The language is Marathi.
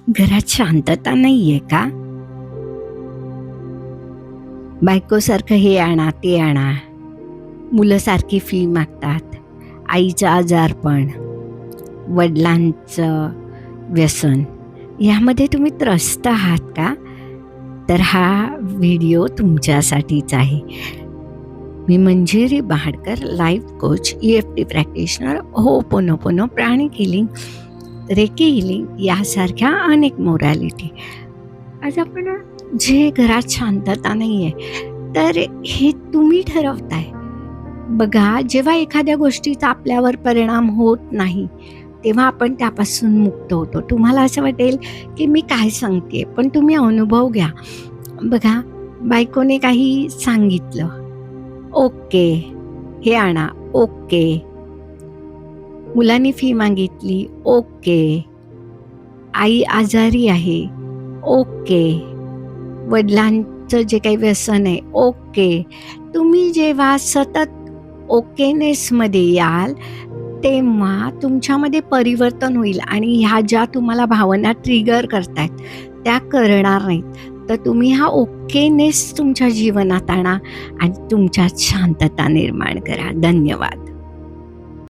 घरात शांतता नाहीये का? बायकोसारखं हे आणा ते आणा, मुलं सारखी फी मागतात, आईचं आजारपण, वडिलांचं व्यसन, यामध्ये तुम्ही त्रस्त आहात का? तर हा व्हिडिओ तुमच्यासाठीच आहे. मी Manjiri Bahadkar, life coach, EFT practitioner, hooponopono, pranic healing, reiki healing यासारख्या अनेक मोरॅलिटी. आज आपण जे घरात शांतता नाहीये, तर हे तुम्ही ठरवताय. बघा, जेव्हा एखाद्या गोष्टीचा आपल्यावर परिणाम होत नाही, तेव्हा आपण त्यापासून मुक्त होतो. तुम्हाला असं वाटेल की मी काय सांगते, पण तुम्ही अनुभव घ्या. बघा, बायकोने काही सांगितलं, ओके, हे आणा, ओके. मुलांनी फी मागितली, ओके. आई आजारी आहे, ओके. वडिलांचं जे काही व्यसन आहे, ओके. तुम्ही जेव्हा सतत ओकेनेसमध्ये याल, तेव्हा तुमच्यामध्ये परिवर्तन होईल आणि ह्या ज्या तुम्हाला भावना ट्रिगर करतायत त्या करणार नाहीत. तर तुम्ही हा ओकेनेस तुमच्या जीवनात आणा आणि तुमच्यात शांतता निर्माण करा. धन्यवाद.